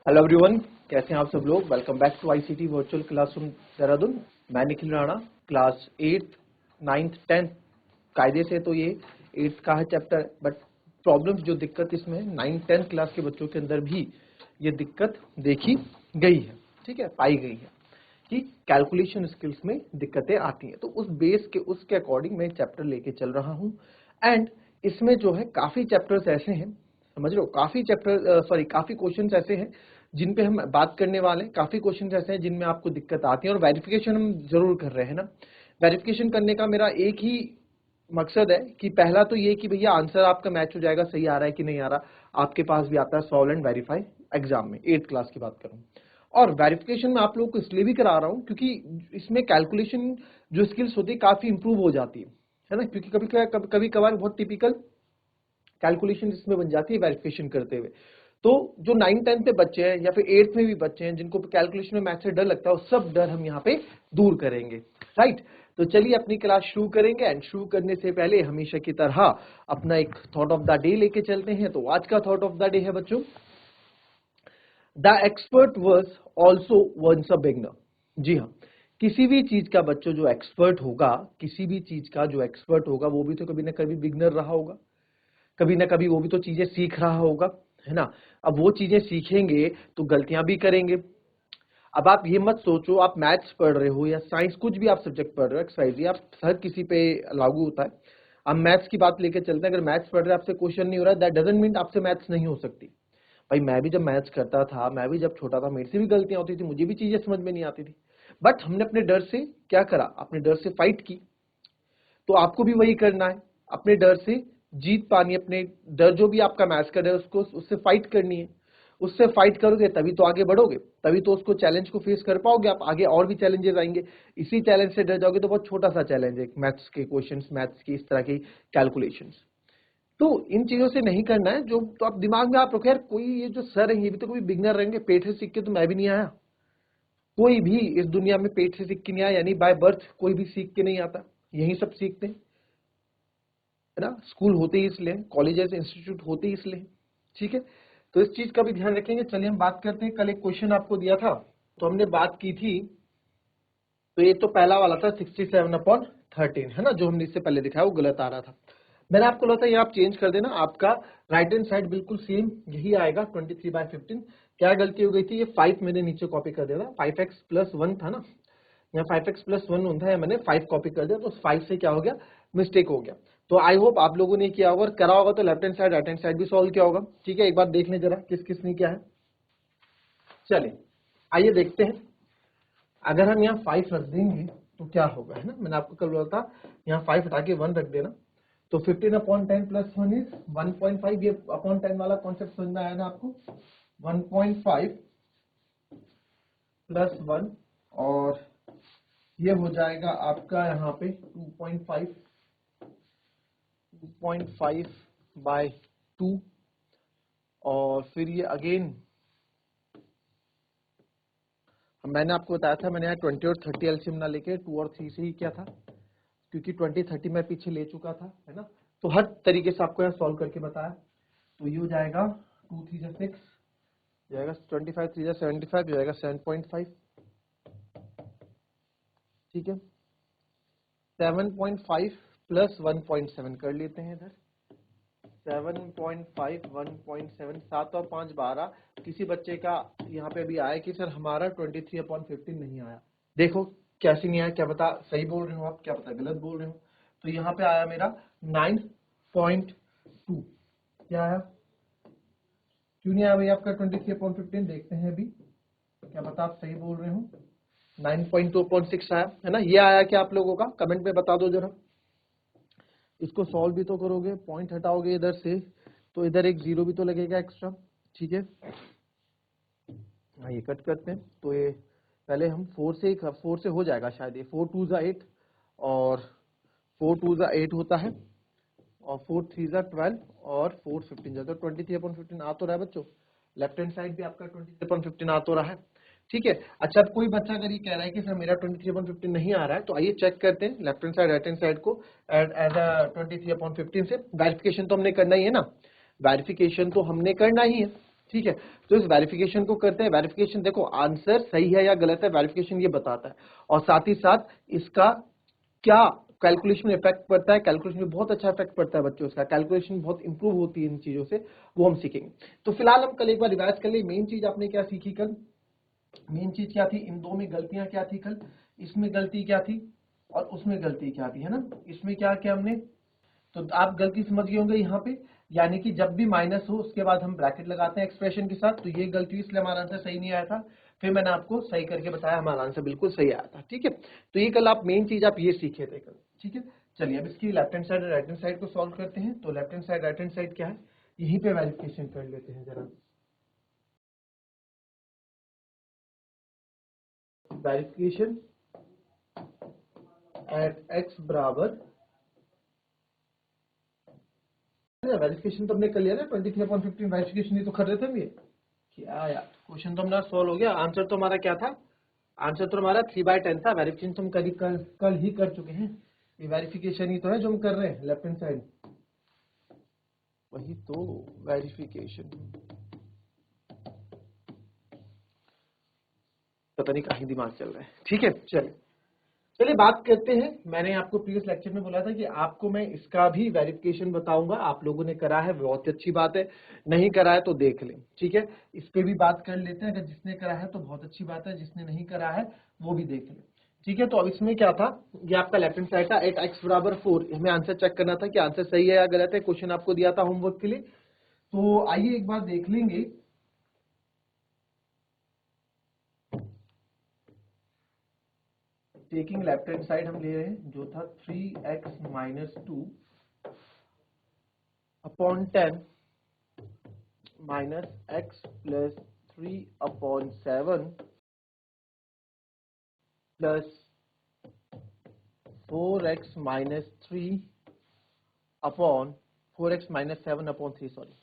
Hello everyone, कैसे हैं आप सब लोग। Welcome back to ICT virtual classroom Dehradun. मैं Nikhil Rana, class 8th 9th 10th। कायदे से तो ये 8th का है चैप्टर, बट प्रॉब्लम्स जो दिक्कत इसमें 9th 10th क्लास के बच्चों के अंदर भी ये दिक्कत देखी गई है, ठीक है, पाई गई है कि कैलकुलेशन स्किल्स में दिक्कतें आती हैं। तो उस बेस के उसके अकॉर्डिंग मैं चैप्टर लेके चल रहा हूँ। एंड इसमें जो है काफी चैप्टर्स ऐसे हैं, समझ लो, काफी क्वेश्चंस ऐसे हैं जिन पे हम बात करने वाले हैं। काफी क्वेश्चंस ऐसे हैं जिनमें आपको दिक्कत आती है और वेरिफिकेशन हम जरूर कर रहे हैं ना। वेरिफिकेशन करने का मेरा एक ही मकसद है कि पहला तो ये कि भैया आंसर आपका मैच हो जाएगा, सही आ रहा है कि नहीं आ रहा। आपके पास भी आता है सॉल्व एंड वेरीफाई एग्जाम में, 8th क्लास की बात करूं। और वेरिफिकेशन में आप लोगों को इसलिए भी करा रहा हूं क्योंकि इसमें कैलकुलेशन जो स्किल्स होती है काफी इंप्रूव हो जाती है ना। क्योंकि कभी कभार बहुत टिपिकल कैलकुलेशन इसमें बन जाती है वेरिफिकेशन करते हुए। तो जो 9th 10th पे बच्चे हैं या फिर 8th में भी बच्चे हैं जिनको कैलकुलेशन में मैथ से डर लगता है, वो सब डर हम यहाँ पे दूर करेंगे, राइट। तो चलिए अपनी क्लास शुरू करेंगे। एंड शुरू करने से पहले हमेशा की तरह अपना एक थॉट ऑफ द डे लेके चलते हैं। तो आज का थॉट ऑफ द डे है बच्चों, the expert was also once a beginner. जी हाँ, किसी भी चीज का बच्चों जो एक्सपर्ट होगा, किसी भी चीज का जो एक्सपर्ट होगा वो भी तो कभी ना कभी बिगनर रहा होगा। कभी ना कभी वो भी तो चीजें सीख रहा होगा, है ना। अब वो चीजें सीखेंगे तो गलतियां भी करेंगे। अब आप ये मत सोचो आप मैथ्स पढ़ रहे हो या साइंस, कुछ भी आप सब्जेक्ट पढ़ रहे हो, एक्सरसाइज आप हर किसी पे लागू होता है। अब मैथ्स की बात लेके चलते हैं। अगर मैथ्स पढ़ रहे हैं, आपसे क्वेश्चन नहीं हो रहा, दैट डजंट मीन आपसे मैथ्स नहीं हो सकती। भाई मैं भी जब मैथ्स करता था, मैं भी जब छोटा था, मेरे से भी गलतियां होती थी, मुझे भी चीजें समझ में नहीं आती थी। बट हमने अपने डर से क्या करा, अपने डर से फाइट की। तो आपको भी वही करना है, अपने डर से जीत पानी है। अपने डर जो भी आपका मैच कर रहा है उसको, उससे फाइट करनी है। उससे फाइट करोगे तभी तो आगे बढ़ोगे, तभी तो उसको चैलेंज को फेस कर पाओगे आप। आगे और भी चैलेंजेस आएंगे, इसी चैलेंज से डर जाओगे तो बहुत छोटा सा चैलेंज है मैथ्स के क्वेश्चंस, मैथ्स की इस तरह की कैलकुलेशंस। तो इन चीजों से नहीं करना है। जो तो आप दिमाग में आप रखो यार, कोई ये जो सर है ये भी तो कोई बिगनर रहेंगे, पेट से सीख के तो मैं भी नहीं आया। कोई भी इस दुनिया में पेट से सीख के नहीं आया, यानी बाय बर्थ कोई भी सीख के नहीं आता। यही सब सीखते हैं, है ना। स्कूल होते ही इसलिए, कॉलेजेस इंस्टीट्यूट होते ही इसलिए, ठीक है। तो इस चीज का भी ध्यान रखेंगे। चलिए हम बात करते हैं। कल एक क्वेश्चन आपको दिया था, तो हमने बात की थी। तो ये तो पहला वाला था 67/13, है ना, जो हमने इससे पहले दिखाया वो गलत आ रहा था। मैंने आपको बोला था ये आप चेंज कर देना, आपका राइट हैंड साइड बिल्कुल सेम यही आएगा 23/15। क्या गलती हो गई थी, ये 5 मैंने नीचे कॉपी कर दिया था। 5x+1 था ना, यहाँ 5x+1 होता है, मैंने 5 कॉपी कर दिया, तो 5 से क्या हो गया, मिस्टेक हो गया। तो आई होप आप लोगों ने किया होगा, और करा होगा तो left hand side right hand side भी सॉल्व किया होगा, ठीक है। एक बार देख लें जरा किस किस ने क्या है। चलिए आइए देखते हैं। अगर हम यहाँ 5 रख देंगे तो क्या होगा, है ना। मैंने आपको कल बोला था यहाँ 5 हटा के 1 रख देना। तो 15/10 + 1 इज 1.5। ये अपॉन 10 वाला कॉन्सेप्ट समझ में आया ना आपको। 1.5 + 1, और ये हो जाएगा आपका यहाँ पे 2.5/2। और फिर ये अगेन मैंने आपको बताया था, मैंने यहाँ 20 और 30 एलसीएम ना लेके 2 और 3 से ही किया था, क्योंकि 20 30 मैं पीछे ले चुका था, है ना। तो हर तरीके से आपको यहाँ सॉल्व करके बताया। तो ये हो जाएगा 2 3 6 जाएगा, 25 3 75 जाएगा 7.5, ठीक है। 7.5 + 1.7 कर लेते हैं इधर। 7.5 1.7, 7 और 5 12। किसी बच्चे का यहाँ पे अभी आया कि सर हमारा 23/15 नहीं आया। देखो कैसे नहीं आया, क्या पता सही बोल रहे हो आप, क्या पता गलत बोल रहे हो। तो यहाँ पे आया मेरा 9.2। क्या आया, क्यों नहीं आया भाई आपका 23/15? देखते हैं अभी, क्या पता आप सही बोल रहे हो। 9.2.6 आया, है ना। ये आया क्या आप लोगों का, कमेंट में बता दो जरा। इसको सॉल्व भी तो करोगे, पॉइंट हटाओगे इधर से तो इधर एक 0 भी तो लगेगा एक्स्ट्रा, ठीक है। हाँ ये कट करते हैं। तो ये पहले हम 4 से हो जाएगा शायद। ये 4 2 ज़ा 8, और 4 2 ज़ा 8 होता है, और 4 3 ज़ा 12, और 4 15 ज़ा, तो 23/15 आ तो रहा है बच्चों। लेफ्ट हैंड साइड भी आपका 23/15 आ तो रहा है, ठीक है। अच्छा, अब कोई बच्चा अगर ये कह रहा है कि सर मेरा 23/15 नहीं आ रहा है, तो आइए चेक करते हैं left hand side right hand side को एज अ 23/15 से। वेरिफिकेशन तो हमने करना ही है ना, वेरिफिकेशन तो हमने करना ही है, ठीक है। तो इस वेरिफिकेशन को करते हैं। वेरिफिकेशन देखो आंसर सही है या गलत है, वेरिफिकेशन ये बताता है, और साथ ही साथ इसका क्या कैलकुलेशन में इफेक्ट पड़ता है। कैलकुलेशन में बहुत अच्छा इफेक्ट पड़ता है बच्चों, इसका कैलकुलेशन बहुत इंप्रूव होती है इन चीजों से, वो हम सीखेंगे। तो फिलहाल हम कल एक बार रिवाइज कर ले। मेन चीज आपने क्या सीखी कल? मेन चीज क्या थी? इन दो में गलतियां क्या थी कल? इसमें गलती क्या थी और उसमें गलती क्या थी, है ना? इसमें क्या क्या हमने, तो आप गलती समझ गए होंगे यहाँ पे, यानी कि जब भी माइनस हो उसके बाद हम ब्रैकेट लगाते हैं एक्सप्रेशन के साथ, तो ये गलती इसलिए हमारा आंसर सही नहीं आया था। फिर मैंने आपको सही करके बताया, हमारा आंसर बिल्कुल सही आया था। ठीक है, तो ये कल आप मेन चीज आप ये सीखे थे कल। ठीक है, चलिए अब इसकी लेफ्ट हैंड साइड और राइट हैंड साइड को सॉल्व करते हैं। तो left hand side right hand side क्या है, यहीं पे वेरिफिकेशन कर लेते हैं जरा। वेरिफिकेशन एट एक्स बराबर, वेरिफिकेशन तो हमने कर लिया ना, 23/15 वेरिफिकेशन ही तो कर रहे थे हम ये। क्या यार, क्वेश्चन तो हमारा सॉल्व हो गया। आंसर तो हमारा क्या था? आंसर तो हमारा 3/10 था। वेरिफिकेशन तो हम कल ही कर चुके हैं। ये वेरिफिकेशन ही तो है जो हम कर रहे हैं लेफ्ट हैंड साइड, वही तो वेरिफिकेशन। पता नहीं कहीं दिमाग चल रहा है। ठीक है, चलिए बात करते हैं। मैंने आपको प्रीवियस लेक्चर में बोला था कि आपको मैं इसका भी वेरिफिकेशन बताऊंगा। आप लोगों ने करा है, बहुत अच्छी बात है, नहीं करा है तो देख लें। ठीक है, इस पे भी बात कर लेते हैं। अगर जिसने करा है तो बहुत अच्छी बात है, जिसने नहीं करा है वो भी देख लें। ठीक है, तो अब इसमें क्या था, ये आपका लेफ्ट हैंड साइड था, एट एक्स बराबर 4। हमें आंसर चेक करना था कि आंसर सही है या गलत है। क्वेश्चन आपको दिया था होमवर्क के लिए, तो आइए एक बार देख लेंगे। टेकिंग लेफ्ट हैंड साइड हम ले रहे हैं, जो था 3x - 2 upon 10 minus x plus 3/7 plus 4x - 3 upon 4x - 7/3, sorry.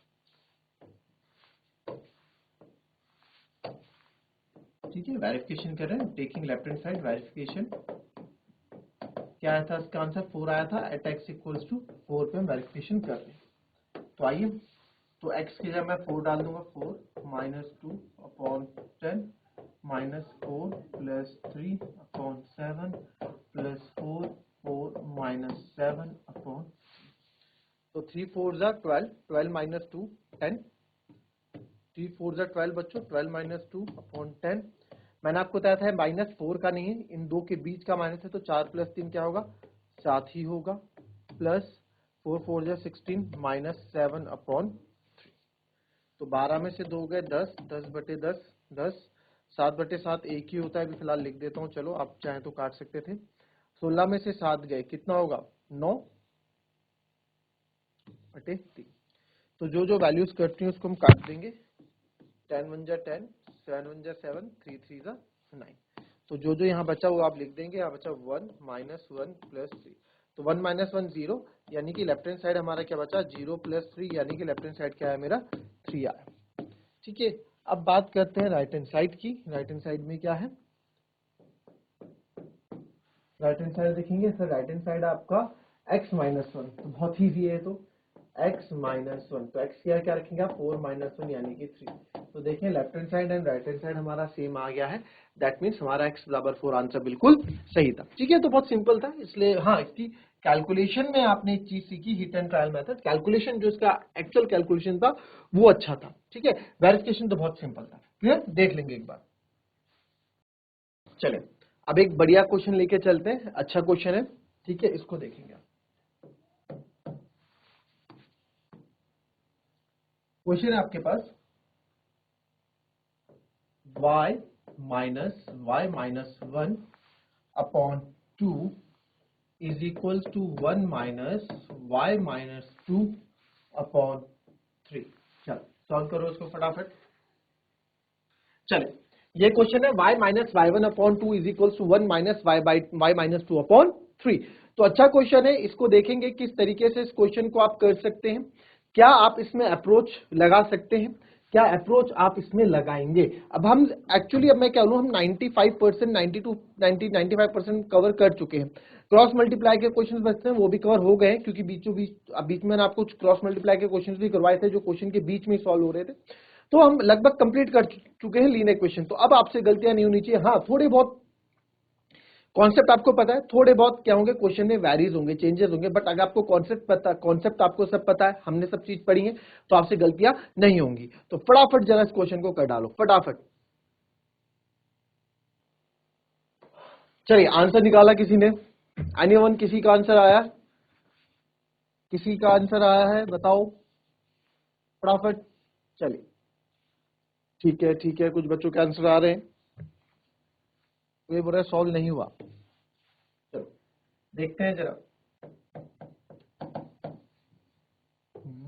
ठीक है, वेरिफिकेशन कर रहे हैं, taking left hand side verification. क्या आया था इसका आंसर? 4 आया था। एट x इक्वल्स टू 4 पे हम वेरिफिकेशन कर रहे हैं। तो आइए, तो x की जगह मैं 4 डाल दूंगा, 4 - 2 अपॉन 10 माइनस 4 प्लस 3/7 प्लस 4 - 7/, तो 3 4 जा 12, 12 - 2 10, 3 4 जा 12 बच्चों, 12 - 2 अपॉन 10। मैंने आपको बताया था -4 का नहीं है, इन दो के बीच का माइनस है, तो 4 + 3 क्या होगा? 7 ही होगा, प्लस 4 4 जा 16 - 7/3। तो 12 में से 2 गए 10, 10/10 10, 7/7 एक ही होता है, अभी फिलहाल लिख देता हूँ, चलो आप चाहें तो काट सकते थे। 16 में से 7 गए, कितना होगा? 9/3। तो जो जो वैल्यूज करती हैं उसको हम काट देंगे। 10 1 जा 10, 7 1 जा 7, 3 3 जा 9। तो जो जो यहाँ बचा वो आप लिख देंगे। यहाँ बचा 1 - 1 प्लस 3, तो 1 - 1 0, यानी कि लेफ्ट हैंड साइड हमारा क्या बचा? 0 + 3, यानी कि लेफ्ट हैंड साइड क्या है मेरा? 3 आया। ठीक है, अब बात करते हैं राइट हैंड साइड की। राइट हैंड साइड में क्या है? राइट हैंड साइड देखेंगे सर, राइट हैंड साइड आपका x - 1, तो बहुत ही ईजी है। तो x - 1, तो x क्या क्या रखेंगे आप? 4 - 1 यानी कि 3। तो देखें left hand side and right hand side हमारा सेम आ गया है। दैट मीन्स हमारा x बराबर 4 आंसर बिल्कुल सही था। ठीक है, तो बहुत सिंपल था, इसलिए हाँ, इसकी कैलकुलेशन में आपने एक चीज सीखी, hit and trial method. Calculation जो इसका एक्चुअल कैलकुलेशन था वो अच्छा था। ठीक है, वेरिफिकेशन तो बहुत सिंपल था। क्लियर? देख लेंगे एक बार। चले, अब एक बढ़िया क्वेश्चन लेके चलते हैं, अच्छा क्वेश्चन है। ठीक है, इसको देखेंगे। क्वेश्चन है आपके पास, y - 1 upon 2 is equal to 1 - y - 2 upon 3। चलो सॉल्व करो इसको फटाफट। चले, ये क्वेश्चन है y - y1 upon 2 is equal to 1 - y - 2 upon 3। तो अच्छा क्वेश्चन है, इसको देखेंगे किस तरीके से इस क्वेश्चन को आप कर सकते हैं। क्या आप इसमें अप्रोच लगा सकते हैं? क्या अप्रोच आप इसमें लगाएंगे? अब हम एक्चुअली, अब मैं क्या बोलूं, हम 95%, 92 90 95% कवर कर चुके हैं। क्रॉस मल्टीप्लाई के क्वेश्चन बचते हैं, वो भी कवर हो गए हैं, क्योंकि बीच में मैंने आपको क्रॉस मल्टीप्लाई के क्वेश्चन भी करवाए थे जो क्वेश्चन के बीच में सॉल्व हो रहे थे। तो हम लगभग कंप्लीट कर चुके हैं लीनियर इक्वेशन। तो अब आपसे गलतियां नहीं होनी चाहिए। हाँ, थोड़े बहुत कॉन्सेप्ट आपको पता है, थोड़े बहुत क्या होंगे क्वेश्चन में वैरीज होंगे, चेंजेस होंगे, बट अगर आपको कॉन्सेप्ट आपको सब पता है, हमने सब चीज पढ़ी है, तो आपसे गलतियां नहीं होंगी। तो फटाफट जरा इस क्वेश्चन को कर डालो, फटाफट। चलिए, आंसर निकाला किसी ने? एनीवन, किसी का आंसर आया? किसी का आंसर आया है, बताओ फटाफट। चलिए, ठीक है ठीक है, कुछ बच्चों के आंसर आ रहे हैं, ये बोल रहे सॉल्व नहीं हुआ। चलो देखते हैं जरा।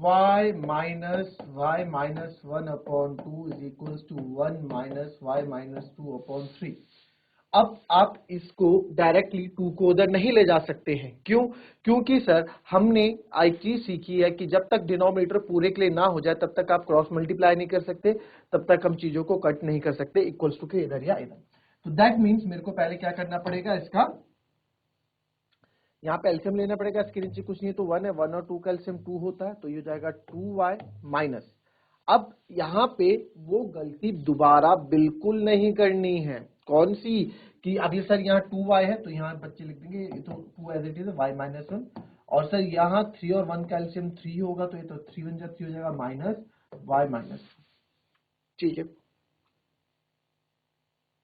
y minus 1 upon 2 is equals to 1 minus y minus 2 upon 3। अब आप इसको डायरेक्टली 2 को उधर नहीं ले जा सकते हैं। क्यों? क्योंकि सर हमने एक चीज सीखी है कि जब तक डिनोमिनेटर पूरे के लिए ना हो जाए तब तक आप क्रॉस मल्टीप्लाई नहीं कर सकते, तब तक हम चीजों को कट नहीं कर सकते इक्वल्स टू के इधर या इधर। तो दैट मीन्स मेरे को पहले क्या करना पड़ेगा, इसका यहाँ पे एलसीएम लेना पड़ेगा। इसके नीचे कुछ नहीं है तो 1 है, 1 और 2 का एलसीएम 2 होता है, तो ये हो जाएगा 2y माइनस। अब यहाँ पे वो गलती दोबारा बिल्कुल नहीं करनी है। कौन सी? कि अब ये सर यहाँ 2y है तो यहाँ बच्चे लिख देंगे ये तो 2 as it is y minus 1, और सर यहाँ 3 और 1 का एलसीएम 3 होगा तो ये तो 3 1 3 हो जाएगा माइनस y माइनस। ठीक है,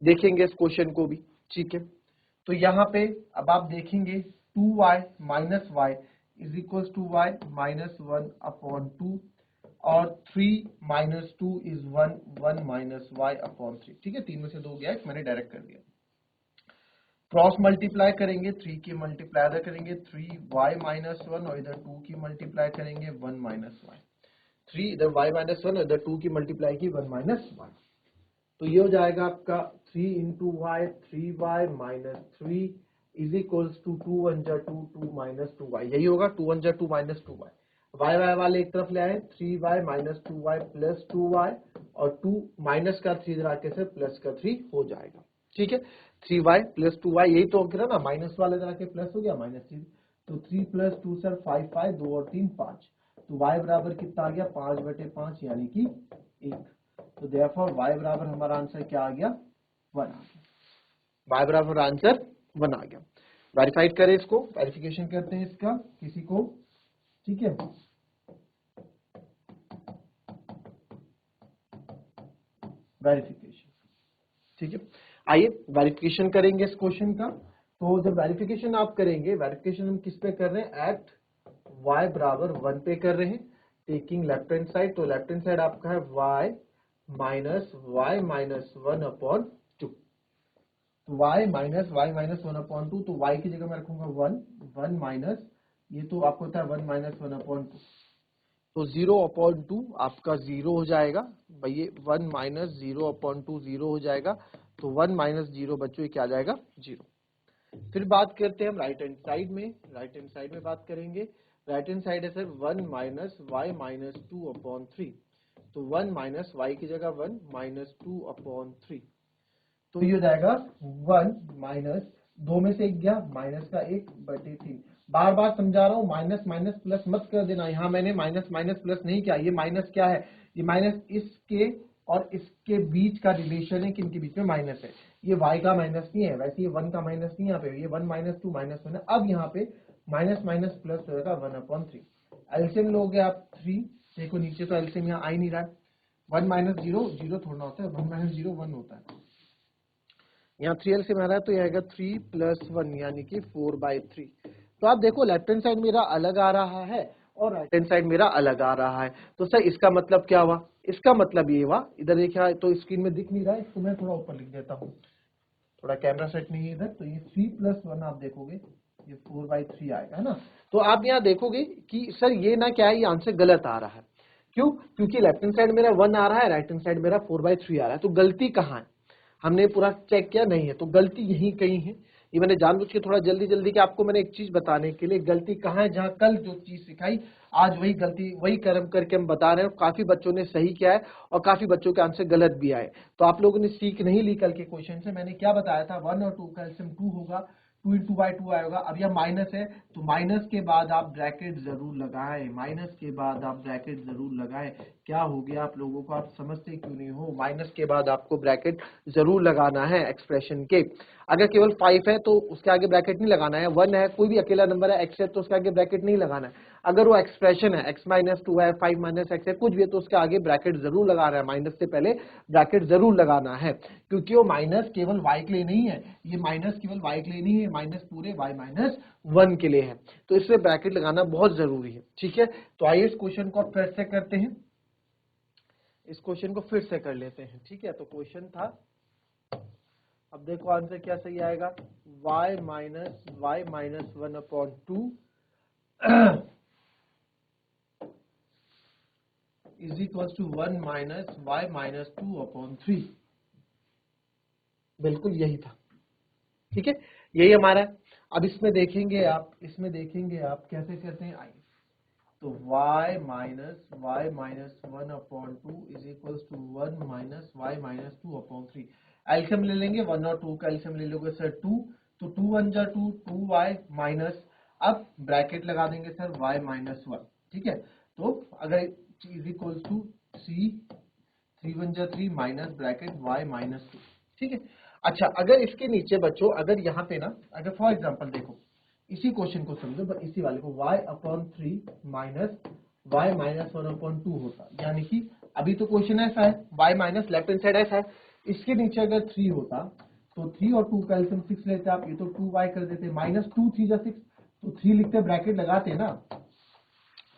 देखेंगे इस क्वेश्चन को भी। ठीक है, तो यहाँ पे अब आप देखेंगे 2y minus y is equal to y minus 1 upon 2 और 3 minus 2 is 1, 1 minus y upon 3। ठीक है, 3 में से 2 गया, मैंने डायरेक्ट कर दिया। क्रॉस मल्टीप्लाई करेंगे, 3 की मल्टीप्लाई इधर करेंगे 3y माइनस 1 और इधर 2 की मल्टीप्लाई करेंगे 1 माइनस y। 3 इधर y माइनस 1 और इधर 2 की मल्टीप्लाई की 1 माइनस y। तो ये हो जाएगा आपका 3 into y, 3y minus 3 is equals to 2 1 जा 2, 2 माइनस 2y। यही होगा 2 1 जा 2 माइनस 2y। y वाले एक तरफ ले आए, 3y minus 2y plus 2y और 2 माइनस का 3 इधर आके से प्लस का 3 हो जाएगा। ठीक है, 3y प्लस 2y, यही तो हो ना, माइनस वाले इधर आके प्लस हो गया माइनस 3, तो 3 प्लस 2 सर 5, 5 2 और 3 5, तो y बराबर कितना आ गया 5/5 यानी कि 1। तो देयरफॉर y बराबर हमारा आंसर क्या आ गया 1 आ गया। y बराबर आंसर 1 आ गया। वेरीफाइड करें, इसको वेरिफिकेशन करते हैं इसका किसी को। ठीक है, वेरिफिकेशन। ठीक है, आइए वेरिफिकेशन करेंगे इस क्वेश्चन का। तो जब वेरिफिकेशन आप करेंगे, वेरिफिकेशन हम किस पे कर रहे हैं, एट y बराबर 1 पे कर रहे हैं, टेकिंग लेफ्ट हैंड साइड। तो लेफ्ट हैंड साइड आपका है y minus y minus 1 upon 2, तो y माइनस 1 अपॉन 2, तो y की जगह मैं रखूंगा 1 माइनस, ये तो आपको होता है 1 माइनस 1 अपॉन 2, तो 0 अपॉन 2 आपका 0 हो जाएगा भाई, ये 1 माइनस 0 अपॉन 2 0 हो जाएगा, तो 1 माइनस 0 बच्चों ये क्या आ जाएगा 0। फिर बात करते हैं हम राइट हैंड साइड में, राइट हैंड साइड में बात करेंगे। राइट हैंड साइड है sir 1 minus y minus 2 upon 3, तो 1 माइनस y की जगह 1 माइनस 2 अपॉन 3, तो ये हो जाएगा 1 माइनस 2 में से 1 गया माइनस का 1/3। बार बार समझा रहा हूं, माइनस माइनस प्लस मत कर देना। यहां मैंने माइनस माइनस प्लस नहीं किया, ये माइनस क्या है, ये माइनस इसके और इसके बीच का रिलेशन है, किनके बीच में माइनस है, ये y का माइनस नहीं है, वैसे ये 1 का माइनस नहीं, यहाँ पे ये 1 माइनस 2 माइनस 1 है। अब यहाँ पे माइनस माइनस प्लस हो जाएगा 1/3। एलसीएम लोगे आप 3, देखो नीचे तो एलसीएम यहाँ आ ही नहीं रहा है, 1 माइनस 0 0 थोड़ा होता है, 1 माइनस 0 1 होता है, यहाँ 3 एलसीएम आ रहा है तो ये आएगा 3 प्लस 1 यानी कि 4/3। तो आप देखो लेफ्ट हैंड साइड मेरा अलग आ रहा है और राइट हैंड साइड मेरा अलग आ रहा है, तो सर इसका मतलब क्या हुआ, इसका मतलब ये हुआ, इधर देखिए तो स्क्रीन में दिख नहीं रहा है, इसको मैं थोड़ा ऊपर लिख देता हूँ, थोड़ा कैमरा सेट नहीं है इधर, तो ये 3 प्लस 1 आप देखोगे ये 4/3 आएगा, है ना। तो आप यहाँ देखोगे कि सर ये ना क्या है, ये आंसर गलत आ रहा है। क्यों? क्योंकि लेफ्ट हैंड साइड मेरा 1 आ रहा है, राइट हैंड साइड मेरा 4/3 आ रहा है, तो गलती कहाँ है, हमने पूरा चेक किया नहीं है, तो गलती यहीं कहीं है। ये मैंने जानबूझ के थोड़ा जल्दी जल्दी कि आपको मैंने एक चीज बताने के लिए, गलती कहाँ है, जहां कल जो चीज सिखाई आज वही गलती वही कर्म करके हम बता रहे हैं। काफी बच्चों ने सही किया है और काफी बच्चों के आंसर गलत भी आए, तो आप लोगों ने सीख नहीं ली कल के क्वेश्चन से। मैंने क्या बताया था, 1 और 2 का एलसीएम 2 होगा, 2 इंटू बाई 2 आएगा। अब यह माइनस है तो माइनस के बाद आप ब्रैकेट जरूर लगाएं, माइनस के बाद आप ब्रैकेट जरूर लगाएं। क्या हो गया आप लोगों को, आप समझते क्यों नहीं हो? माइनस के बाद आपको ब्रैकेट जरूर लगाना है एक्सप्रेशन के। अगर केवल 5 है तो उसके आगे ब्रैकेट नहीं लगाना है, 1 है, कोई भी अकेला नंबर है, x है, तो उसके आगे ब्रैकेट नहीं लगाना है। अगर वो एक्सप्रेशन है x माइनस 2 है, 5 माइनस x है, कुछ भी है, तो उसके आगे ब्रैकेट जरूर लगाना है, माइनस से पहले ब्रैकेट जरूर लगाना है, क्योंकि वो माइनस केवल y के लिए नहीं है, ये माइनस केवल y के लिए नहीं है, माइनस पूरे y माइनस 1 के लिए है, तो इसमें ब्रैकेट लगाना बहुत जरूरी है। ठीक है, तो आइए इस क्वेश्चन को फिर से करते हैं, इस क्वेश्चन को फिर से कर लेते हैं। ठीक है, तो क्वेश्चन था, अब देखो आंसर क्या सही आएगा, y minus 1 upon 2 is equal to 1 minus y minus 2 upon 3। बिल्कुल यही था। ठीक है, यही हमारा है। अब इसमें देखेंगे आप, कैसे करते हैं, आइए। तो y minus 1 upon 2 is equal to 1 minus y minus 2 upon 3। LCM ले लेंगे, 1 और 2 का एल्सियम ले लोगे सर 2, तो 2 1 जा 2, 2y माइनस, अब ब्रैकेट लगा देंगे सर y माइनस 1। ठीक है, तो अगर इज इक्वल टू 3 1 जा 3 माइनस ब्रैकेट y माइनस 2। ठीक है, अच्छा अगर इसके नीचे बच्चों, अगर यहाँ पे ना, अगर फॉर एग्जांपल देखो इसी क्वेश्चन को समझो, बस इसी वाले को y upon 3 minus y minus 1 upon 2 होता, यानी कि अभी तो क्वेश्चन ऐसा है, y minus left hand side ऐसा है, इसके नीचे अगर 3 होता तो 3 और 2 का एल्सियम 6 लेते आप, ये तो 2y कर देते, माइनस 2 3 जा 6, तो 3 लिखते ब्रैकेट लगाते ना,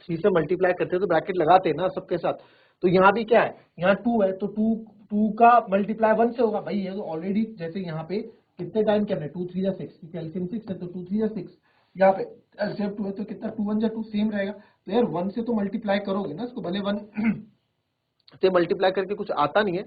3 से मल्टीप्लाई करते तो ब्रैकेट लगाते ना सबके साथ। तो यहाँ भी क्या है, यहाँ 2 है तो 2 का मल्टीप्लाई 1 से होगा भाई, ये तो ऑलरेडी, जैसे यहाँ पे कितने टाइम क्या है, 2 3 जा 6, कैल्सियम 6 है तो 2 3 जा 6, यहाँ पे एल्सियम 2 है तो कितना 2 1 जा 2 सेम रहेगा। तो यार 1 से तो मल्टीप्लाई करोगे ना इसको, भले 1 से मल्टीप्लाई करके कुछ आता नहीं है,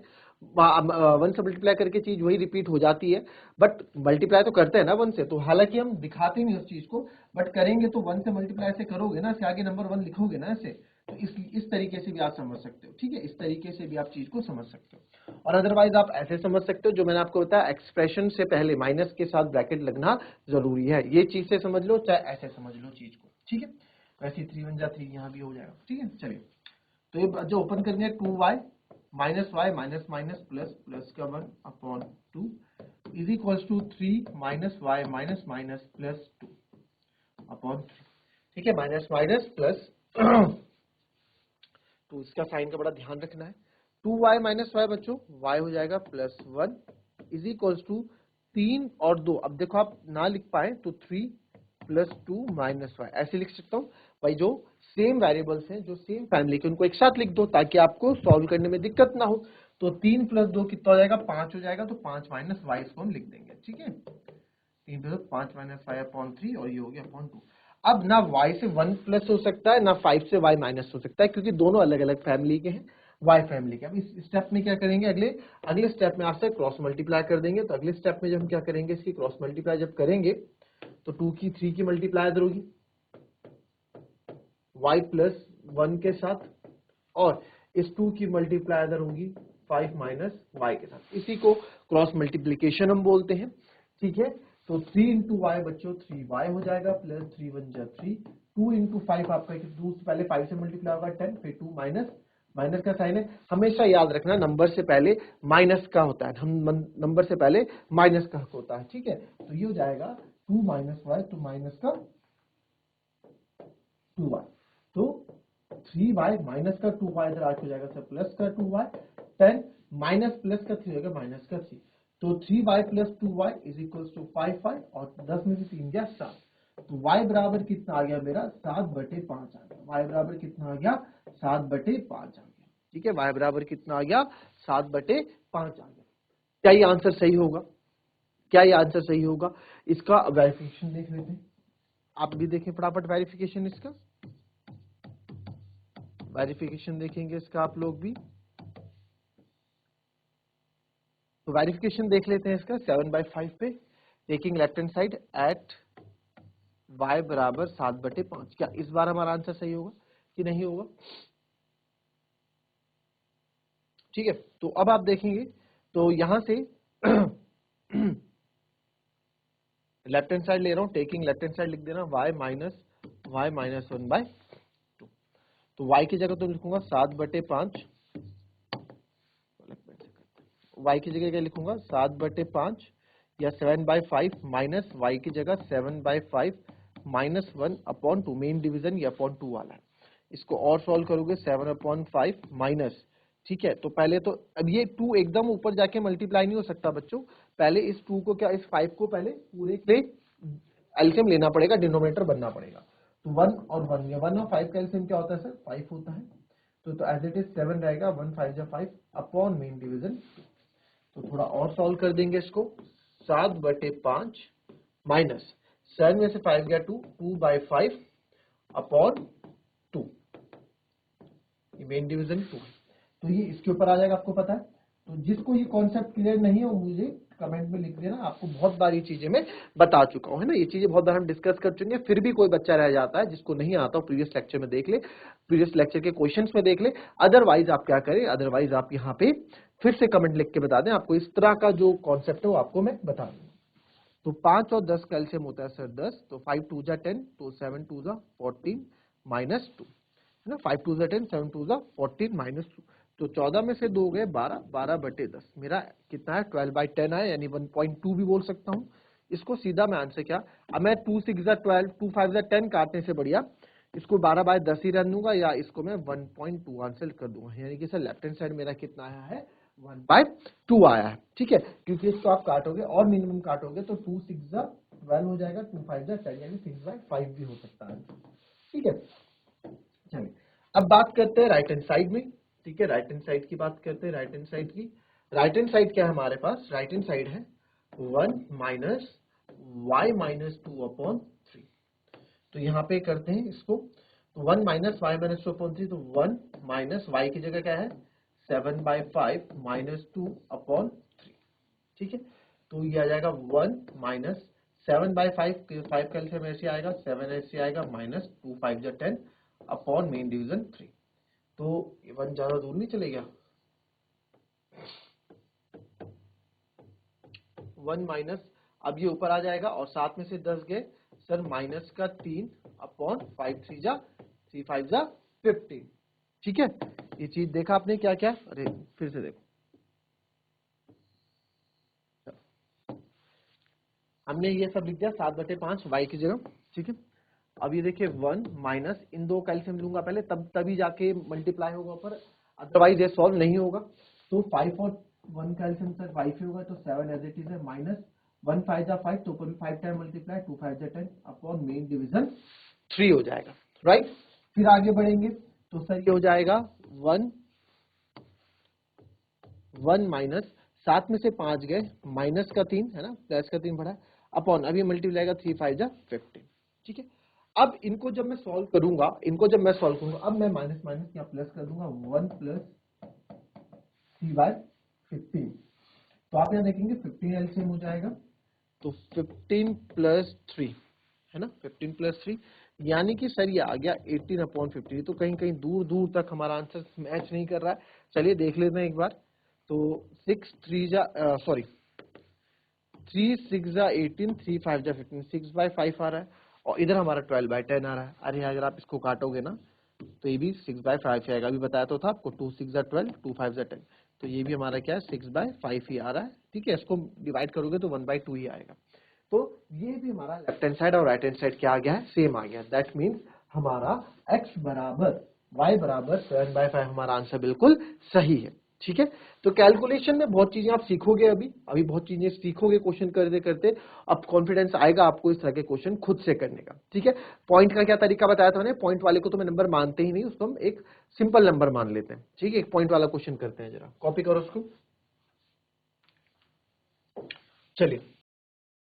1 से मल्टीप्लाई करके चीज वही रिपीट हो जाती है, बट मल्टीप्लाई तो करते हैं ना 1 से, तो हालांकि हम दिखाते नहीं उस चीज को, बट करेंगे तो 1 से मल्टीप्लाई से करोगे ना, ऐसे आगे नंबर 1 लिखोगे ना ऐसे, तो इस तरीके से भी आप समझ सकते हो। ठीक है, इस तरीके से भी आप चीज को समझ सकते हो, और अदरवाइज आप ऐसे समझ सकते हो, जो मैंने आपको बताया एक्सप्रेशन से पहले माइनस के साथ ब्रैकेट लगना जरूरी है, ये चीज से समझ लो, चाहे ऐसे समझ लो चीज को। ठीक है, वैसे 3 1 जा 3 यहाँ भी हो जाएगा। ठीक है, चलिए, तो ये जो ओपन करेंगे 2y minus y minus minus plus plus का 1 upon 2 is equal to 3 minus y minus minus plus 2 upon 3। ठीक है, माइनस माइनस प्लस तो इसका साइन का बड़ा ध्यान रखना है। 2y माइनस वाई बच्चों, y हो जाएगा प्लस 1 इज इक्वल टू 3 और 2, अब देखो आप ना लिख पाए तो 3 प्लस 2 माइनस वाई, ऐसे लिख सकता हूँ भाई, जो सेम वेरिएबल्स हैं, जो सेम फैमिली के, उनको एक साथ लिख दो ताकि आपको सॉल्व करने में दिक्कत ना हो। तो 3 प्लस 2 कितना हो जाएगा, 5 हो जाएगा, तो 5 माइनस वाई इसको हम लिख देंगे। ठीक है, 3 प्लस 5 माइनस वाई अपॉन 3, और ये हो गया अपॉन 2। अब ना y से 1 प्लस हो सकता है, ना 5 से y माइनस हो सकता है, क्योंकि दोनों अलग अलग फैमिली के हैं, y फैमिली के। अब इस स्टेप में क्या करेंगे, अगले स्टेप में आपसे क्रॉस मल्टीप्लाई कर देंगे। तो अगले स्टेप में जब हम क्या करेंगे, इसकी क्रॉस मल्टीप्लाई जब करेंगे तो 2 की 3 की मल्टीप्लाई इधर होगी y प्लस 1 के साथ, और इस 2 की मल्टीप्लाई इधर होगी 5 माइनस y के साथ, इसी को क्रॉस मल्टीप्लीकेशन हम बोलते हैं। ठीक है, तो 3 इंटू वाई बच्चों 3y हो जाएगा, प्लस 3 1 जा 3, 2 इंटू 5 आपका 2 से पहले 5 से मल्टीप्लाई होगा 10, फिर 2 माइनस, माइनस का साइन है, हमेशा याद रखना नंबर से पहले माइनस का होता है, हम नंबर से पहले माइनस का होता है। ठीक है, तो ये हो जाएगा 2 माइनस वाई, तो माइनस का 2y, तो 3y माइनस का 2y इधर आके हो जाएगा सर प्लस का 2y, 10 माइनस प्लस का 3 होगा माइनस का 3, तो 3y plus 2y is equal to 5y, और 10 में से 3 गया 7, तो y बराबर कितना आ गया मेरा 7/5 आ गया, y बराबर कितना आ गया 7/5 आ गया। ठीक है, y बराबर कितना आ गया 7/5 आ गया। क्या ये आंसर सही होगा, क्या ये आंसर सही होगा? इसका वेरिफिकेशन देख लेते हैं, आप भी देखें फटाफट वेरिफिकेशन, इसका वेरिफिकेशन देखेंगे इसका आप लोग भी, तो वेरिफिकेशन देख लेते हैं इसका 7/5 पे, taking left hand side at y बराबर 7/5। क्या इस बार हमारा आंसर सही होगा कि नहीं होगा? ठीक है, तो अब आप देखेंगे तो यहां से लेफ्ट हैंड साइड ले रहा हूँ, टेकिंग लेफ्ट हैंड साइड लिख देना y माइनस 1/2। तो y की जगह तो लिखूंगा 7/5, y की जगह क्या लिखूंगा 7/5 या 7/5 माइनस y की जगह 7/5 माइनस 1/2, मेन डिवीजन ये अपॉन 2 वाला है। इसको और सॉल्व करोगे 7/5 माइनस, ठीक है। तो पहले तो अब ये 2 एकदम ऊपर जाके मल्टीप्लाई नहीं हो सकता बच्चों, पहले इस 2 को क्या, इस 5 को पहले पूरे के एलसीएम लेना पड़ेगा, डिनोमिनेटर बनना पड़ेगा। तो 1 और 1, ये 1 और 5 का एलसीएम क्या होता है सर 5 होता है। तो एज इट इज 7 रहेगा, 1 5 जा 5 अपॉन मेन डिवीजन। तो थोड़ा और सॉल्व कर देंगे इसको, 7/5 माइनस 7 में से 5 गया 2, 2/5 अपॉन 2, ये मेन डिवीजन 2। तो ये इसके ऊपर आ जाएगा, आपको पता है। तो जिसको ये कॉन्सेप्ट क्लियर नहीं है वो मुझे कमेंट में लिख देना, आपको बहुत बार ये चीजें मैं बता चुका हूं, है ना। ये चीजें बहुत बार हम डिस्कस कर चुके हैं, फिर भी कोई बच्चा रह जाता है जिसको नहीं आता, प्रीवियस लेक्चर में देख ले, प्रीवियस लेक्चर के क्वेश्चंस में देख ले। अदरवाइज आप क्या करें, अदरवाइज आप यहाँ पे फिर से कमेंट लिख के बता दें, आपको इस तरह का जो कॉन्सेप्ट है वो आपको मैं बता दूंगा। तो 5 और 10 का एलसीएम होता है सर 10, तो 5 2 जा 10, तो 7 2 जा 14 माइनस 2, है ना। 5 2 जा 10, 7 2 जा 14 माइनस 2, तो 14 में से 2 गए 12, 12/10, मेरा कितना है 12/10 है, यानी 1.2 भी बोल सकता हूँ। इसको सीधा मैं आंसर क्या, अब मैं 2 6 जा 12, 2 5 जा 10 काटने से बढ़िया इसको 12/10 ही रन दूंगा, या इसको मैं 1.2 आंसर कर दूंगा, यानी कि सर लेफ्ट हैंड साइड मेरा कितना आया है 1/2 आया है, ठीक है। क्योंकि इसको आप काटोगे और मिनिमम काटोगे तो 2 6 जा 12 हो जाएगा, 2 5 जा 10, यानी 6/5 भी हो सकता है, ठीक है। चलिए अब बात करते हैं राइट हैंड साइड में, ठीक है। राइट हैंड साइड की बात करते हैं, राइट हैंड साइड की। राइट हैंड साइड क्या है हमारे पास, राइट हैंड साइड है 1 माइनस y माइनस 2/3। तो यहाँ पे करते हैं इसको, तो 1 माइनस y माइनस 2/3, तो 1 माइनस y की जगह क्या है 7/5 माइनस 2/3, ठीक है। तो ये आ जाएगा 1 माइनस 7/5, 5 का एलसीएम ऐसे आएगा, 7 ऐसे आएगा, माइनस 2 5 जा 10 अपॉन मेन डिवीजन 3। तो 1 ज्यादा दूर नहीं चले गया, 1 माइनस, अब ये ऊपर आ जाएगा और 7 में से 10 गए सर माइनस का 3 अपॉन 5 3 जा 3 5 जा 15, ठीक है। ये चीज देखा आपने क्या क्या, अरे फिर से देखो, हमने ये सब लिख दिया 7/5 y की जगह, ठीक है। अब ये देखिए 1 माइनस, इन दो कैल्शियम लूंगा पहले, तभी जाके मल्टीप्लाई होगा ऊपर, अदरवाइज ये सॉल्व नहीं होगा। तो 5 और 1 कैल्शियम सर 5 ही होगा, तो 7 एज इट इज है, माइनस 1 5 जा 5, तो ऊपर भी 5 टाइम मल्टीप्लाई, 2 5 जा 10 अपॉन मेन डिवीजन 3 हो जाएगा, राइट। फिर आगे बढ़ेंगे तो सर ये हो जाएगा 1 1 माइनस, 7 में से 5 गए, माइनस का 3 है ना, प्लस का 3 बढ़ा अपॉन, अभी मल्टीप्लाई का 3 5 जा 15, ठीक है। अब इनको जब मैं सॉल्व करूंगा, इनको जब मैं सॉल्व करूंगा, अब मैं माइनस माइनस या प्लस कर दूंगा, 1 प्लस 3/15। तो आप यहाँ देखेंगे 15 एलसीएम हो जाएगा, तो 15 प्लस 3 है ना, 15 प्लस 3, यानी कि सर ये आ गया 18/15। तो कहीं कहीं दूर दूर तक हमारा आंसर मैच नहीं कर रहा है, चलिए देख लेते हैं एक बार। तो 6 3 जा सॉरी 3 6 जा 18, 3 5 जा 15, 6/5 आ रहा है, और इधर हमारा 12/10 आ रहा है। अरे अगर आप इसको काटोगे ना तो ये भी 6/5 आएगा, अभी बताया तो था आपको, 2 6 जा 12, 2 5 जा 10, तो ये भी हमारा क्या है 6/5 ही आ रहा है, ठीक है। इसको डिवाइड करोगे तो 1/2 ही आएगा। तो ये भी हमारा लेफ्ट हैंड साइड और राइट हैंड साइड क्या आ गया है, सेम आ गया। दैट मीन्स हमारा x बराबर y बराबर 7/5 हमारा आंसर बिल्कुल सही है, ठीक है। तो कैलकुलेशन में बहुत चीजें आप सीखोगे, अभी बहुत चीजें सीखोगे क्वेश्चन करते करते, अब कॉन्फिडेंस आएगा आपको इस तरह के क्वेश्चन खुद से करने का, ठीक है। पॉइंट का क्या तरीका बताया था मैंने, पॉइंट वाले को तो मैं नंबर मानते ही नहीं, उसको हम एक सिंपल नंबर मान लेते हैं, ठीक है। एक पॉइंट वाला क्वेश्चन करते हैं, जरा कॉपी करो उसको। चलिए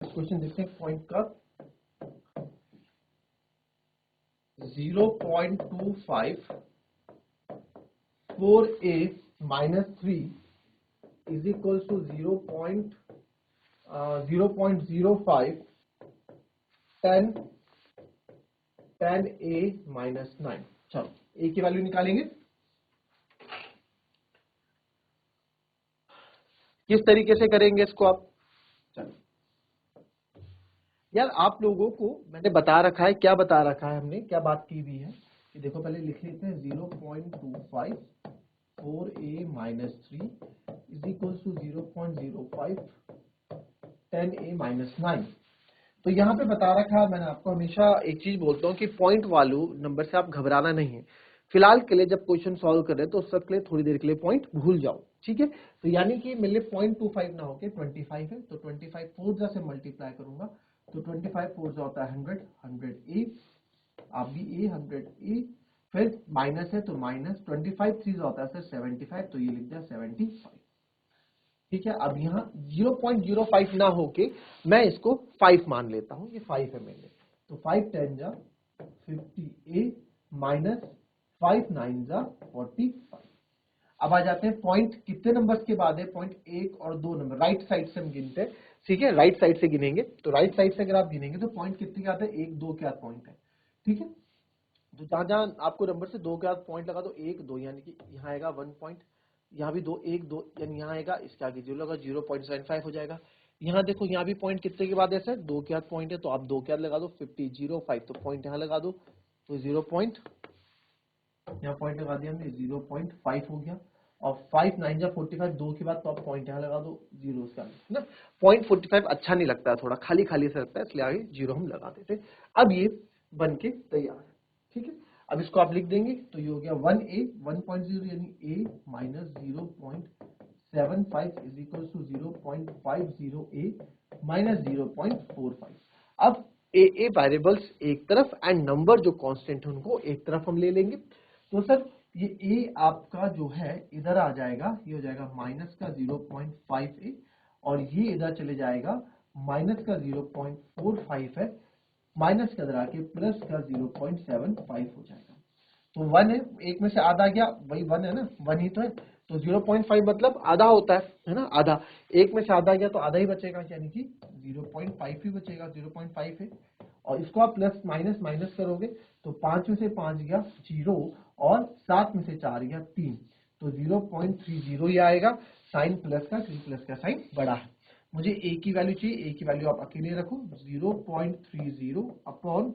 क्वेश्चन देखते हैं, पॉइंट का 0.25 4a minus 3 is equals to 0.05 10 a minus 9। चलो a की वैल्यू निकालेंगे, किस तरीके से करेंगे इसको आप, चलो यार आप लोगों को मैंने बता रखा है, क्या बता रखा है हमने, क्या बात की हुई है कि देखो पहले लिख लेते हैं 0.25 4a minus 3 is equal to 0.05 10a minus 9। तो यहाँ पे बता रखा है, मैंने आपको हमेशा एक चीज बोलता हूँ कि पॉइंट वालू नंबर से आप घबराना नहीं है। फिलहाल के लिए जब क्वेश्चन सॉल्व कर रहे हैं तो उस वक्त के लिए थोड़ी देर के लिए पॉइंट भूल जाओ, ठीक है। तो यानी कि मेरे लिए 0.25 ना होके 25 है, तो 25 फोर से मल्टीप्लाई करूंगा तो 25 फोर होता है 100, 100 ए, आप भी ए 100 ए, फिर माइनस है तो माइनस 25 थ्री होता है सर 75, तो ये लिख दिया 75, ठीक है। अब यहाँ 0.05 ना होके मैं इसको 5 मान लेता हूं, ये 5 है मेरे, तो 5 10 जा 50a माइनस 5 9 जा 45। अब आ जाते हैं पॉइंट कितने नंबर्स के बाद है, पॉइंट 1 और 2 नंबर राइट साइड से हम गिनते हैं, ठीक है। राइट साइड से गिनेंगे, तो राइट साइड से अगर आप गिनेंगे तो पॉइंट कितने के आते हैं, 1 2 के आते पॉइंट है, ठीक है। तो जहां जहां आपको नंबर से 2 के आते पॉइंट लगा दो, 1 2, यानी कि यहाँ आएगा 1 पॉइंट, यहाँ भी 2 1 2, यानी यहाँ आएगा, इसके आगे 0 लगा 0.75 हो जाएगा। यहाँ देखो यहाँ भी पॉइंट कितने के बाद है सर, 2 के आते पॉइंट है, तो आप 2 के आते लगा दो 50 0.5, तो पॉइंट यहाँ लगा दो, तो 0 पॉइंट, यहाँ पॉइंट लगा दिया हमने 0.5 हो गया। और 5 9 जा 45, 2 के बाद तो आप पॉइंट यहाँ लगा दो 0 का ना, पॉइंट 45 अच्छा नहीं लगता है, थोड़ा खाली खाली से लगता है, इसलिए आगे 0 हम लगा देते। अब ये बन के तैयार है, ठीक है। अब इसको आप लिख देंगे तो ये हो गया 1a 1.0 यानी a minus 0.75 is equal to 0.50a minus 0.45। अब ए वेरिएबल्स एक तरफ एंड नंबर जो कांस्टेंट है उनको एक तरफ हम ले लेंगे, तो सर ये a आपका जो है इधर आ जाएगा, ये हो जाएगा माइनस का 0.5a, और ये इधर चले जाएगा माइनस का 0.45 है, माइनस का इधर आके प्लस का 0.75 हो जाएगा। तो 1 है, एक में से आधा गया, वही 1 है ना, 1 ही तो है, तो 0.5 मतलब आधा होता है ना, आधा, एक में से आधा गया तो आधा ही बचेगा, यानी कि 0.5 ही बचेगा, 0.5 है। और इसको आप प्लस माइनस माइनस करोगे तो 5 में से 5 गया 0, और 7 में से 4 गया 3, तो 0.30 ही आएगा। साइन प्लस का, क्योंकि प्लस का साइन बड़ा है। मुझे ए की वैल्यू चाहिए, ए की वैल्यू आप अकेले रखो 0.30 अपॉन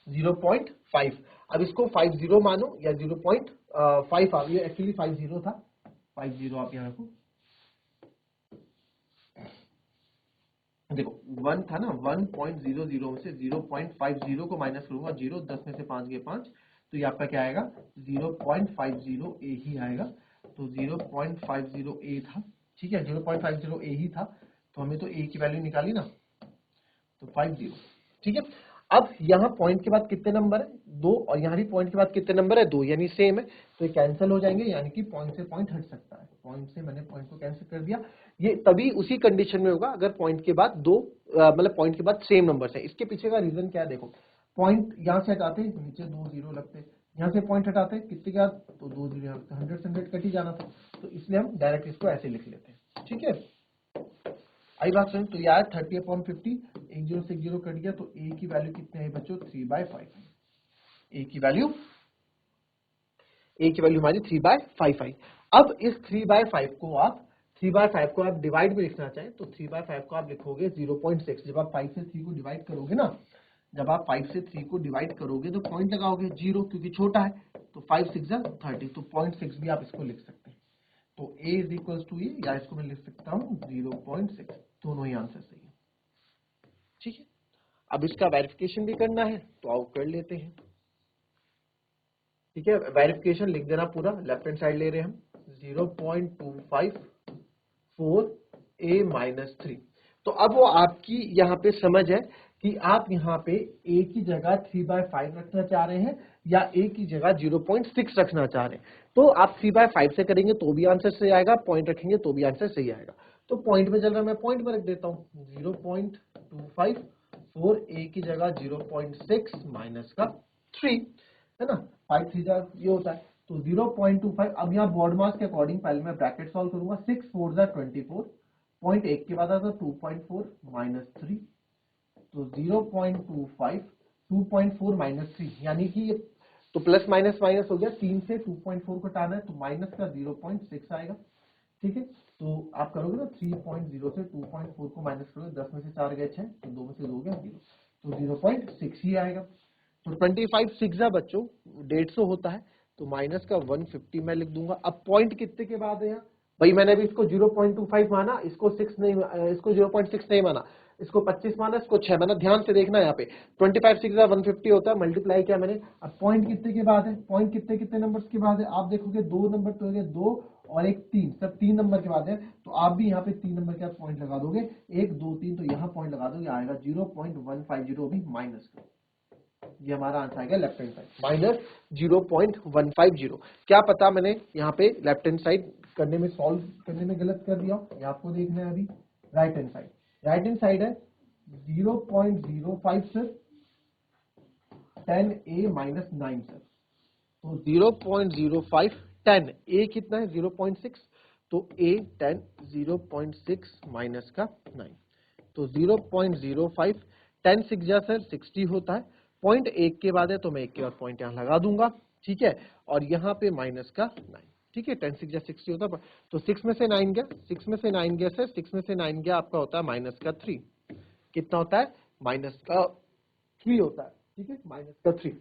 0.5। अब इसको 50 मानो या 0.5 आ गया, एक्चुअली 50 था, 50 आप यहाँ रखो, देखो 1 था ना, 1.00 में से 0.50 को माइनस करूंगा 0, 10 में से 5 गए 5, तो ये आपका क्या आएगा 0.50a ही आएगा, तो 0.50a था, ठीक है, 0.50a ही था, तो हमें तो a की वैल्यू निकाली ना, तो 50, ठीक है। अब यहाँ पॉइंट के बाद कितने नंबर है, 2, और यहाँ भी पॉइंट के बाद कितने नंबर है, 2, यानी सेम है, तो ये कैंसिल हो जाएंगे, यानी कि पॉइंट से पॉइंट हट सकता है, पॉइंट से मैंने पॉइंट को कैंसिल कर दिया। ये तभी उसी कंडीशन में होगा अगर पॉइंट के बाद दो मतलब पॉइंट के बाद सेम नंबर है। इसके पीछे का रीजन क्या है, देखो पॉइंट यहाँ से हटाते नीचे 2 0 लगते, यहाँ से पॉइंट हटाते कितने का, तो 2 0 यहाँ लगते, 100 से 100 कट ही जाना था, तो इसलिए हम डायरेक्ट इसको ऐसे लिख लेते हैं, ठीक है। आई बात समझ, तो यार 30/50, एक 0 से 0 कट गया, तो ए की वैल्यू कितने है बच्चों, 3/5, ए की वैल्यू हमारी 3/5 आई। अब इस 3/5 को आप डिवाइड में लिखना चाहें तो 3/5 को आप लिखोगे 0.6। जब आप 5 से 3 को डिवाइड करोगे ना, जब आप 5 से 3 को डिवाइड करोगे तो पॉइंट लगाओगे 0, क्योंकि छोटा है, तो 5 6 30, तो 0.6 भी आप इसको लिख सकते हैं। तो a इज इक्वल टू ये, या इसको मैं लिख सकता हूँ 0.6, दोनों ही आंसर सही है, ठीक है। अब इसका वेरिफिकेशन भी करना है तो आओ कर लेते हैं, ठीक है। वेरिफिकेशन लिख देना पूरा, लेफ्ट हैंड साइड ले रहे हैं हम 0.254a माइनस 3। तो अब वो आपकी यहाँ पे समझ है कि आप यहाँ पे a की जगह 3/5 रखना चाह रहे हैं या a की जगह 0.6 रखना चाह रहे हैं। तो आप 3/5 से करेंगे तो भी आंसर सही आएगा, पॉइंट रखेंगे तो भी आंसर सही आएगा। तो पॉइंट में चल रहा है, मैं पॉइंट में रख देता हूँ 0.25 4 a की जगह 0.6 माइनस का 3, है ना, 5 3 ये होता है, तो 0.25। अब यहाँ बोर्ड मास के अकॉर्डिंग पहले मैं ब्रैकेट सॉल्व करूंगा, 6 4 24, पॉइंट 1 के बाद आता 2.4 माइनस 3, तो 0.25 2.4 माइनस 3, यानी कि ये तो प्लस माइनस माइनस हो गया, 3 से 2.4 को हटाना है तो माइनस का 0.6 आएगा, ठीक है। तो आप करोगे ना 3.0 से 2.4 को माइनस करोगे, 10 में से 4 गए 6, तो 2 में से 2 गया 0, तो 0.6 ही आएगा। तो 25 6 बच्चों 150 होता है, तो माइनस का 150 मैं लिख दूंगा। अब पॉइंट कितने के बाद है यहाँ भाई, मैंने अभी इसको 0.25 माना, इसको 6 नहीं, इसको 0.6 नहीं माना, इसको 25 माना, इसको 6 माना। ध्यान से देखना यहाँ पे 25 6 150 होता है, मल्टीप्लाई किया मैंने। अब पॉइंट कितने के बाद है, पॉइंट कितने कितने नंबर्स के बाद है, आप देखोगे 2 नंबर तो हो गए, 2 और एक 3, सब 3 नंबर के बाद है। तो आप भी यहाँ पे 3 नंबर के बाद पॉइंट लगा दोगे, 1 2 3, तो यहाँ पॉइंट लगा दोगे, आएगा 0.150, भी माइनस करो। ये हमारा आंसर आएगा लेफ्ट हैंड साइड माइनस 0.150। क्या पता मैंने यहाँ पे लेफ्ट हैंड साइड करने में, सॉल्व करने में गलत कर दिया, ये आपको देखना है अभी। Right hand side, right hand side है 0.05 सर 10a माइनस 9 सर। तो 0.05 10, a कितना है 0.6, तो a 10 0.6 माइनस का 9, तो 0.05 10 6 जा सर 60 होता है। पॉइंट 1 के बाद है तो मैं 1 के बाद पॉइंट यहाँ लगा दूंगा, ठीक है। और यहाँ पे माइनस का 9, ठीक है। 10 6 जा 60 होता है, तो 6 में से 9 गया, 6 में से 9 गया सर, 6 में से 9 गया आपका होता है माइनस का 3। कितना होता है, माइनस का 3 होता है, ठीक है, माइनस का 3।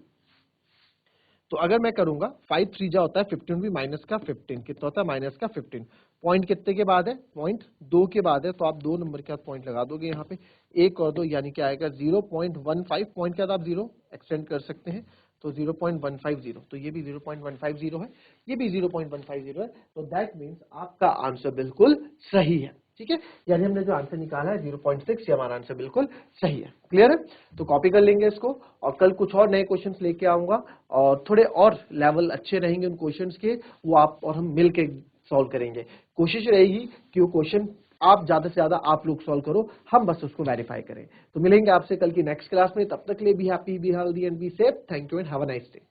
तो अगर मैं करूंगा 5 3 जा होता है 15, भी माइनस का 15, कितना होता है माइनस का 15। पॉइंट कितने के बाद है, पॉइंट 2 के बाद है, तो आप 2 नंबर के बाद पॉइंट लगा दोगे यहाँ पे, 1 और 2 यानी क्या आएगा 0.15। पॉइंट के बाद आप 0 एक्सटेंड कर सकते हैं, तो 0.150, तो ये भी 0.150 है, ये भी 0.150 है। तो दैट मीन्स आपका आंसर बिल्कुल सही है, ठीक है। यानी हमने जो आंसर निकाला है 0.6, ये हमारा आंसर बिल्कुल सही है। क्लियर है, तो कॉपी कर लेंगे इसको, और कल कुछ और नए क्वेश्चंस लेके आऊंगा, और थोड़े और लेवल अच्छे रहेंगे उन क्वेश्चंस के, वो आप और हम मिल के सॉल्व करेंगे। कोशिश रहेगी कि वो क्वेश्चन आप ज्यादा से ज्यादा आप लोग सॉल्व करो, हम बस उसको वेरीफाई करें। तो मिलेंगे आपसे कल की नेक्स्ट क्लास में, तब तक के लिए be happy, be healthy and be safe. Thank you and have a nice day.